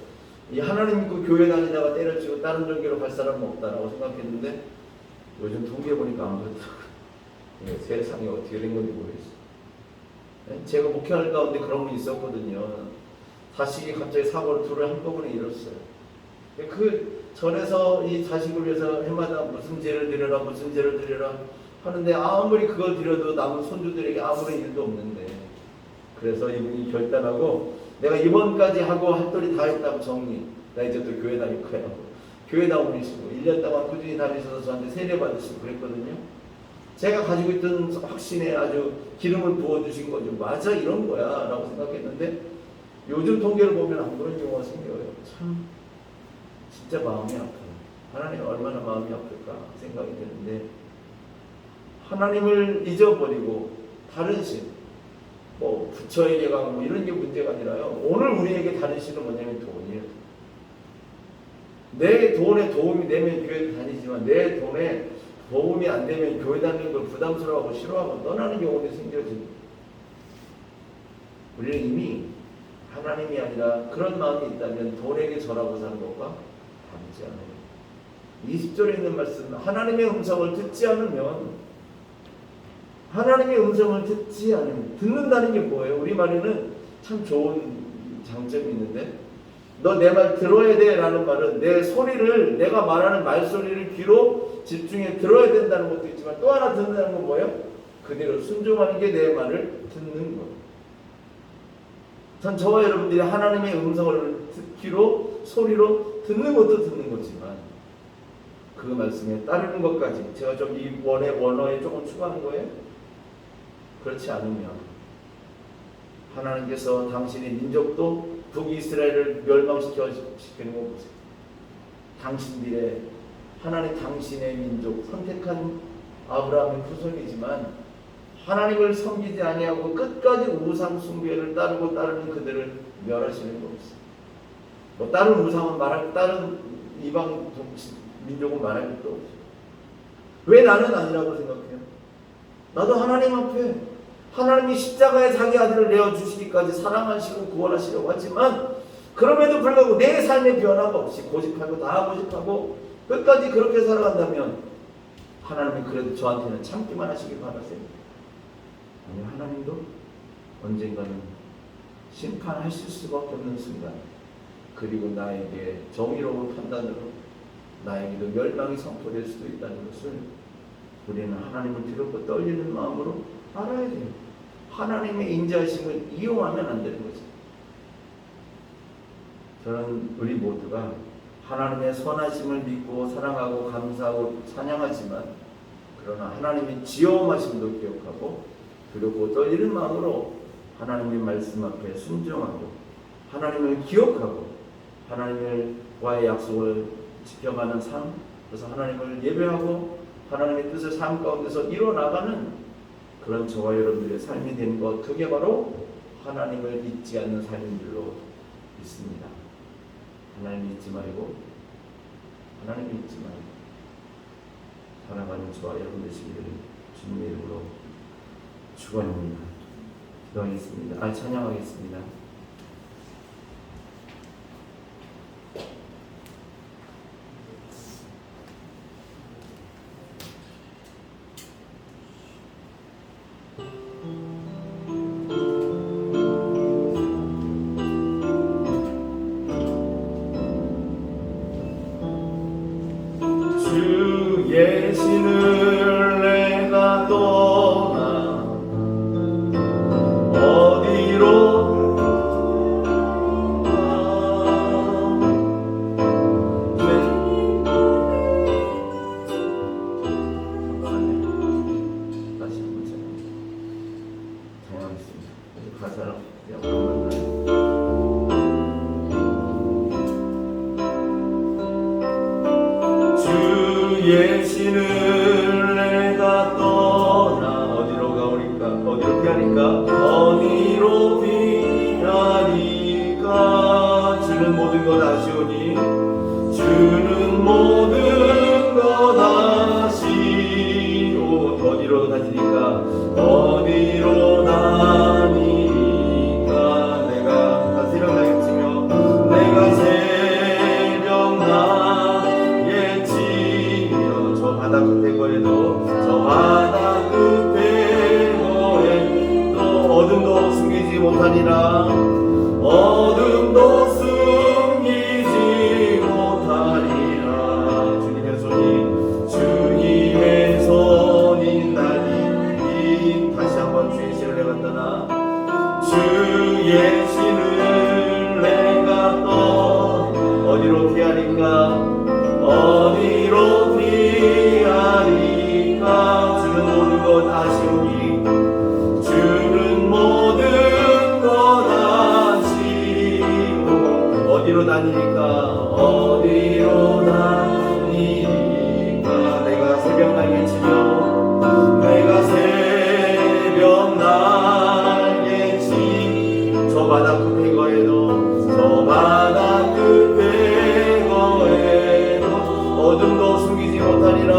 [SPEAKER 1] 이 하나님 믿고 교회 다니다가 때려치고 다른 종교로 갈 사람은 없다라고 생각했는데 요즘 통계 보니까 안 그렇더라고요. 세상이 어떻게 된 건지 모르겠어요. 제가 목회할 가운데 그런 분이 있었거든요. 자식이 갑자기 사고를 둘을 한꺼번에 잃었어요. 그 전에서 이 자식을 위해서 해마다 무슨 죄를 드려라 무슨 죄를 드려라 하는데 아무리 그걸 드려도 남은 손주들에게 아무런 일도 없는데, 그래서 이분이 결단하고 내가 이번까지 하고 할 도리 다 했다고 정리, 나 이제 또 교회 다닐 거야. 교회 다니시고 1년 동안 꾸준히 다니셔서 저한테 세례 받으시고 그랬거든요. 제가 가지고 있던 확신에 아주 기름을 부어주신 거죠. 맞아, 이런 거야 라고 생각했는데 요즘 통계를 보면 안 그런 경우가 생겨요. 참 진짜 마음이 아파요. 하나님 얼마나 마음이 아플까 생각이 드는데, 하나님을 잊어버리고 다른 신, 부처에게 가고 이런 게 문제가 아니라요. 오늘 우리에게 다른 신은 뭐냐면 돈이에요. 내 돈에 도움이 되면 교회 다니지만 내 돈에 도움이 안 되면 교회 다니는 걸 부담스러워하고 싫어하고 떠나는 경우도 생겨집니다. 우리는 이미 하나님이 아니라 그런 마음이 있다면 돈에게 절하고 사는 것과 다르지 않아요. 20절에 있는 말씀, 하나님의 음성을 듣지 않으면, 하나님의 음성을 듣지 않으면, 듣는다는 게 뭐예요? 우리말에는 참 좋은 장점이 있는데, 너 내 말 들어야 돼 라는 말은 내 소리를, 내가 말하는 말소리를 귀로 집중해 들어야 된다는 것도 있지만, 또 하나 듣는다는 건 뭐예요? 그대로 순종하는 게 내 말을 듣는 것. 전 저와 여러분들이 하나님의 음성을 귀로, 소리로 듣는 것도 듣는 거지만 그 말씀에 따르는 것까지, 제가 좀 이 원어에 조금 추가하는 거예요. 그렇지 않으면 하나님께서 당신의 민족도 북이스라엘을 멸망시키는 거 보세요. 당신들의 하나님, 당신의 민족, 선택한 아브라함의 후손이지만 하나님을 섬기지 아니하고 끝까지 우상 숭배를 따르는 그들을 멸하시는 거 없어요. 다른 우상은 다른 이방 민족은 말할 것도 없어요. 왜 나는 아니라고 생각해요? 나도 하나님 앞에 하나님이 십자가에 자기 아들을 내어주시기까지 사랑하시고 구원하시려고 하지만 그럼에도 불구하고 내 삶의 변화가 없이 고집하고 다 고집하고 끝까지 그렇게 살아간다면 하나님이 그래도 저한테는 참기만 하시길 바라세요. 아니, 하나님도 언젠가는 심판하실 수밖에 없는 순간, 그리고 나에게 정의로운 판단으로 나에게도 멸망이 선포될 수도 있다는 것을 우리는 하나님을 두렵고 떨리는 마음으로 알아야 돼요. 하나님의 인자하심을 이용하면 안 되는 거죠. 저는 우리 모두가 하나님의 선하심을 믿고 사랑하고 감사하고 찬양하지만, 그러나 하나님의 지엄하심도 기억하고 두렵고 떨리는 마음으로 하나님의 말씀 앞에 순종하고 하나님을 기억하고 하나님과의 약속을 지켜가는 삶, 그래서 하나님을 예배하고 하나님의 뜻을 삶 가운데서 이뤄나가는 그런 저와 여러분들의 삶이 되는 것, 그게 바로 하나님을 잊지 않는 삶인 줄로 믿습니다. 하나님 잊지 말고, 하나님 잊지 말고 살아가는 저와 여러분 되시기를 주님의 이름으로 축원합니다. 기도하겠습니다. 찬양하겠습니다. 주의 신을 내가 떠나 어디로 다시 한번 찬양하겠습니다. 가사를 주의 신을 내가 떠나 어디로 가오리까? 어디로 피하리까? 어디로 피하리까? 주는 모든 것 아시오니, 주는 모든 것 아시오. 어디로 다니니까? 어디로 다니니까? 내가 새벽 나겠지며 내가 새벽 나겠지며 저 바다 끝에 거에도 저 바다 끝에 거에 또 어둠도 숨기지 못하리라. 어둠도 숨기지 못하리라. 주님의 손이 주님의 손이 나니. 다시 한번 주의 신을 내가 떠나 주의 신을 내가 떠나 어디로 피하리까? 어디로 피하리까? 주는 모든 것 아시오니, 주는 모든 것 아시오. 어디로 다니니까? 어디로 다니니까? 내가 새벽 날개치며 내가 새벽 날개치 저 바다 끝에 거에도 저 바다 끝에 거에도 어둠도 숨기지 못하리라.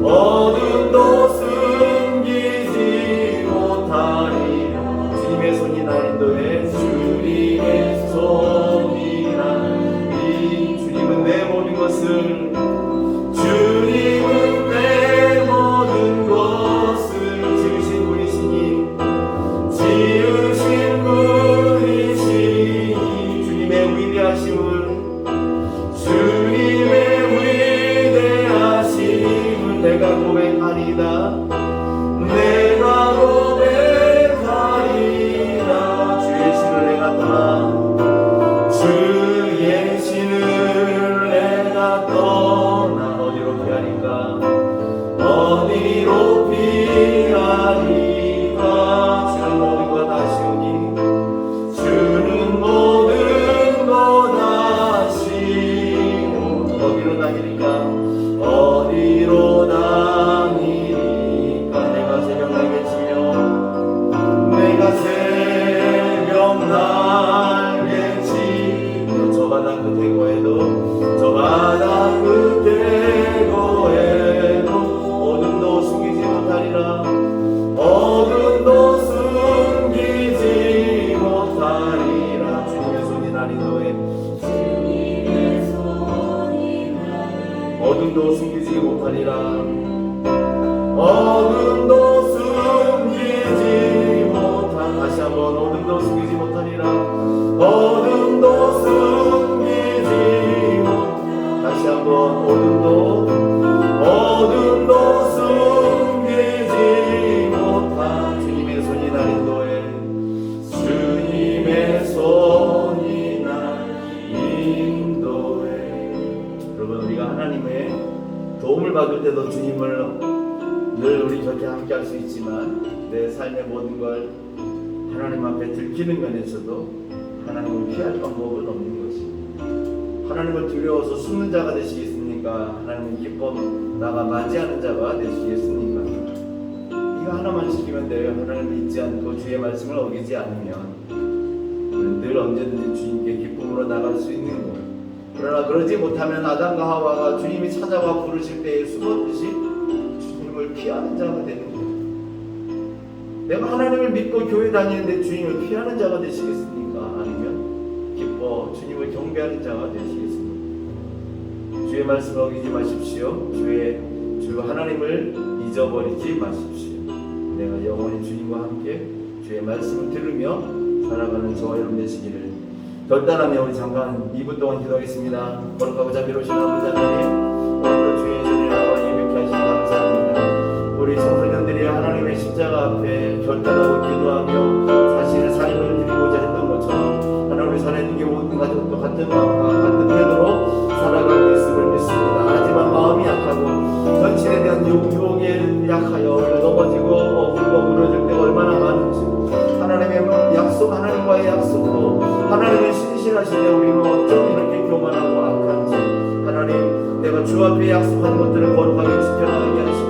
[SPEAKER 1] 어둠도 숨기지 못하리라. 주님의 손이 날 인도해. 주님의 손이 날 주님은 내 모든 것을 주님은 내 모든 것을 지으신 분이시니 지으신 분이시니 주님의 위대하심을 주님의 위대하심을 내가 고백하리다. 내가 고백하리다. 주의 신을 내가 떠나 어둠도 숨기지 못하리라. 어둠도 숨기지 못한, 다시 한번 어둠도 숨기지 못하리라. 어둠도 숨기지 못한, 다시 한번 어둠도 숨기지 못한 주님의 손이 날 인도해. 주님의 손이 날 인도해. 여러분, 우리가 하나님의 도움을 받을 때도 주님을 늘 우리 곁에 함께 할 수 있지만, 내 삶의 모든 걸 하나님 앞에 들키는 면에서도 하나님을 피할 방법은 없는 것입니다. 하나님을 두려워서 숨는 자가 되시겠습니까? 하나님을 기뻐 나가 맞이하는 자가 되시겠습니까? 이거 하나만 지키면 돼요. 하나님을 잊지 않고 주의 말씀을 어기지 않으면 늘 언제든지 주님께 기쁨으로 나갈 수 있는 거예요. 그러나 그러지 못하면 아담과 하와가 주님이 찾아와 부르실 때에 숨었듯이 주님을 피하는 자가 되는 거예요. 내가 하나님을 믿고 교회 다니는데 주님을 피하는 자가 되시겠습니까? 아니면 기뻐 주님을 경배하는 자가 되시겠습니까? 주의 말씀을 어기지 마십시오. 주 하나님을 잊어버리지 마십시오. 내가 영원히 주님과 함께 주의 말씀을 들으며 살아가는 저와 여러분 되시기를 결단하며 우리 잠깐 2분 동안 기도하겠습니다. 거룩하고 자비로우신 아버지 하나님, 오늘도 주의 전에 나와 예배케 하시니 감사합니다. 우리 청소년들이 하나님의 십자가 앞에 결단하고 기도하며 자신의 삶을 드리고자 했던 것처럼 하나님 우리 살아있는 게 모든 가족도 같은 마음과 같은 태도로 살아가고 있음을 믿습니다. 하지만 마음이 약하고 전신에 대한 유혹에 약하여 우리가 넘어지고 무너질 때가 얼마나 많은지, 하나님의 약속, 하나님과의 약속도 하나님의 신실하시되 우리는 어쩜 이렇게 교만하고 악한지, 하나님 내가 주 앞에 약속한 것들을 거룩하게 지켜나가게 하시고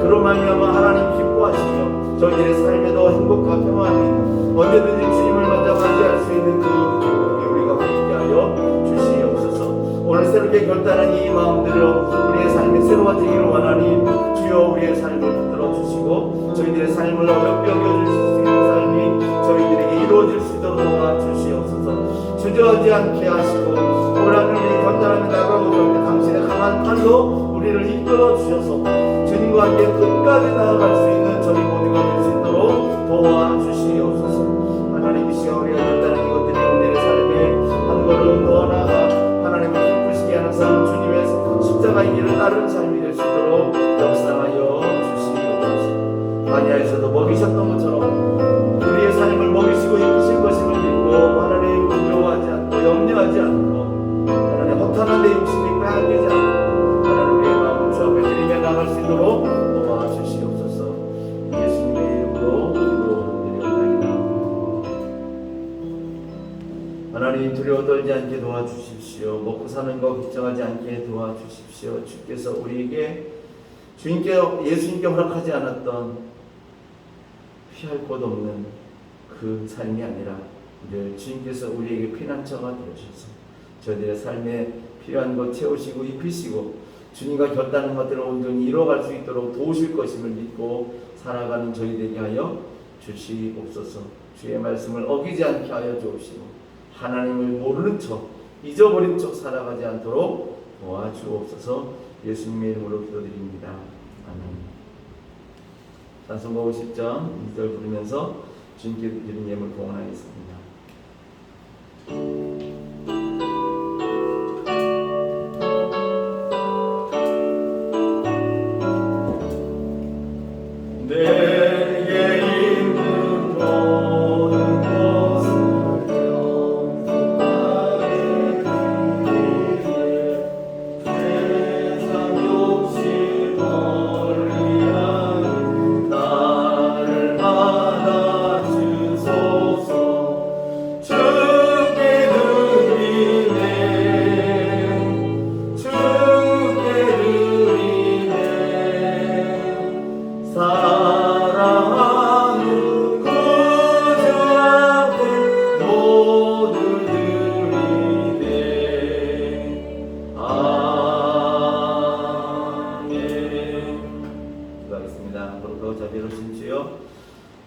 [SPEAKER 1] 그로 말미암아 하나님 기뻐하시며 저희들의 삶에도 행복과 평안이 언제든지 주님을 만나 맞이할 수 있는 그 기쁨이 우리가 있게 하여 주시옵소서. 오늘 새롭게 결단한 이 마음대로 우리의 삶이 새로워지기를 원하니 주여 우리의 삶을 붙들어 주시고 저희들의 삶을 어렵게 여겨줄 수 있는 삶이 저희들에게 이루어질 수 있도록 도와주시옵소서. 주저하지 않게 하시고 오늘 우리 결단하며 나가고 그럴 때 당신의 강한 팔로 우리를 이끌어 주셔서 주님과 함께 끝까지 나아갈 수 있는 저희 모두가 될 수 있도록 도와주시옵소서. 하나님 이 시간 우리가 결단한 이것들이 우리의 삶에 한 걸음 더 나아가 하나님을 기쁘시게 하는 삶, 주님의 십자가의 길을 따르는 삶이 될 수 있도록 역사하여 주시옵소서. 마니아에서도 먹이셨던 것처럼 우리의 삶을 먹이시고 입히실 것임을 믿고 하나님 두려워하지 않고 염려하지 않고 하나님 허탄한 내 욕심이 빼앗기지 않고 하나님 우리의 마음을 주 앞에 드리며 나갈 수 있도록 도와주시옵소서. 예수님의 이름으로 기도드리옵나이다. 하나님 두려워 떨지 않게 도와주십시오. 먹고 사는 거 걱정하지 않게 도와주십시오. 주께서 우리에게 예수님께 허락하지 않았던 피할 곳 없는 그 삶이 아니라 늘 주님께서 우리에게 피난처가 되어주셔서 저희들의 삶에 필요한 것 채우시고 입히시고 주님과 결단한 것들을 온전히 이루어갈 수 있도록 도우실 것임을 믿고 살아가는 저희 되게 하여 주시옵소서. 주의 말씀을 어기지 않게 하여 주옵시고 하나님을 모르는 척 잊어버린 척 살아가지 않도록 도와주옵소서. 예수님의 이름으로 기도드립니다. 아멘. 찬송가 50장 2절 부르면서 주님께 드린 예물 봉헌하겠습니다.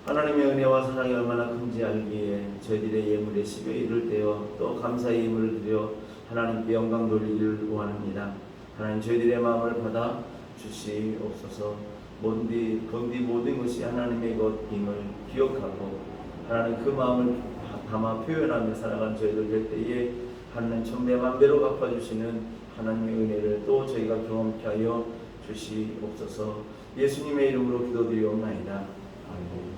[SPEAKER 1] 하나님의 은혜와 사랑이 얼마나 큰지 알기에 저희들의 예물의 10여 일을 떼어 또 감사의 예물을 드려 하나님께 영광 돌리기를 원합니다. 하나님 저희들의 마음을 받아 주시옵소서. 본디 모든 것이 하나님의 것임을 기억하고 하나님 그 마음을 담아 표현하며 살아가는 저희들 될 때에 하나님 천배만배로 갚아주시는 하나님의 은혜를 또 저희가 경험케 하여 주시옵소서. 예수님의 이름으로 기도드리옵나이다. 아멘.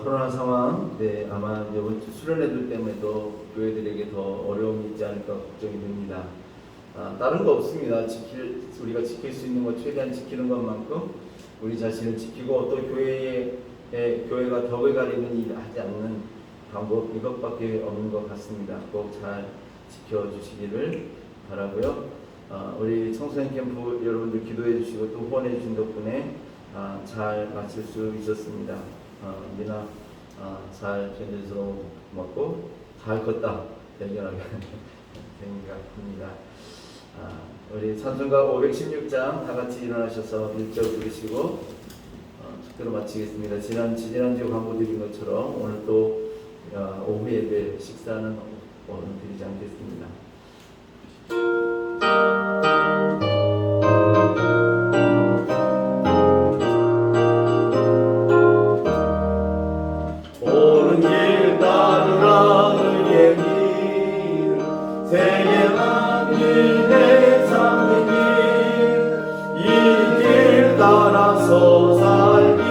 [SPEAKER 1] 코로나 상황, 아마 이번 주 수련회들 때문에도 교회들에게 더 어려움이 있지 않을까 걱정이 됩니다. 다른 거 없습니다. 우리가 지킬 수 있는 것 최대한 지키는 것만큼 우리 자신을 지키고 또 교회가 덕을 가리는 일 하지 않는 방법 이것밖에 없는 것 같습니다. 꼭 잘 지켜주시기를 바라고요. 우리 청소년 캠프 여러분들 기도해 주시고 또 후원해 주신 덕분에 잘 마칠 수 있었습니다. 미나 잘 견뎌서 먹고 잘 컸다 대견하게 생각합니다. 우리 찬송가 516장 다 같이 일어나셔서 1절 부르시고 축도로 마치겠습니다. 지난주 광고 드린 것처럼 오늘 또 오후 예배 식사는 오늘 드리지 않겠습니다. 옳은 길 따르라 의의 길 세계만 길에 삼는 길 이 길 따라서 살기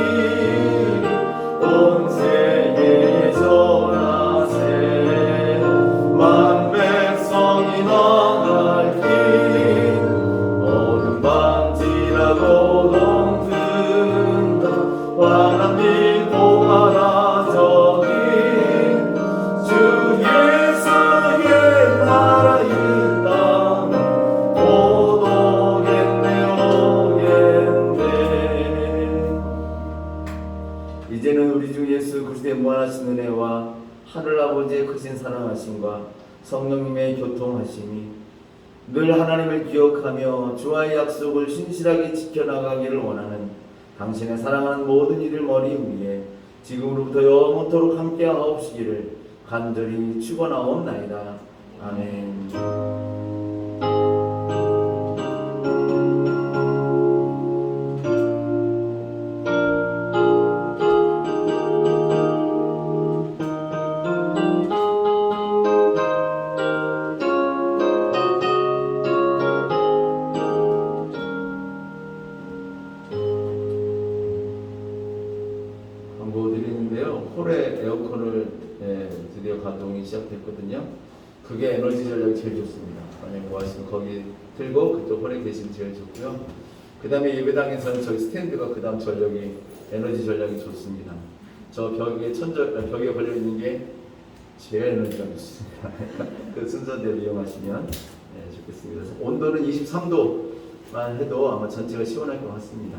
[SPEAKER 1] 온 세계에 전하세 만 백성이 나갈 길 어둠 반지라고 동든다 환한 빛 보아라 저기 주 예수의 나라 있다면 곧 오겠네. 이제는 우리 주 예수 그리스도의 무한하신 은혜와 하늘아버지의 크신 사랑하심과 성령님의 교통하심이 늘 하나님을 기억하며 주와의 약속을 신실하게 지켜나가기를 원하는 당신의 사랑하는 모든 이들 머리 위에 지금으로부터 영원토록 함께 하옵시기를 간절히 축원하옵나이다. 아멘. 광고 드리는데요. 홀에 에어컨을 드디어 가동이 시작됐거든요. 그게 에너지 전력이 제일 좋습니다. 만약에 뭐 하시면 거기 틀고 그쪽 홀에 계시면 제일 좋고요. 그 다음에 예배당에서는 저희 스탠드가 그 다음 에너지 전력이 좋습니다. 저 벽에 벽에 걸려있는 게 제일 에너지가 좋습니다. 그 순서대로 이용하시면 좋겠습니다. 온도는 23도만 해도 아마 전체가 시원할 것 같습니다.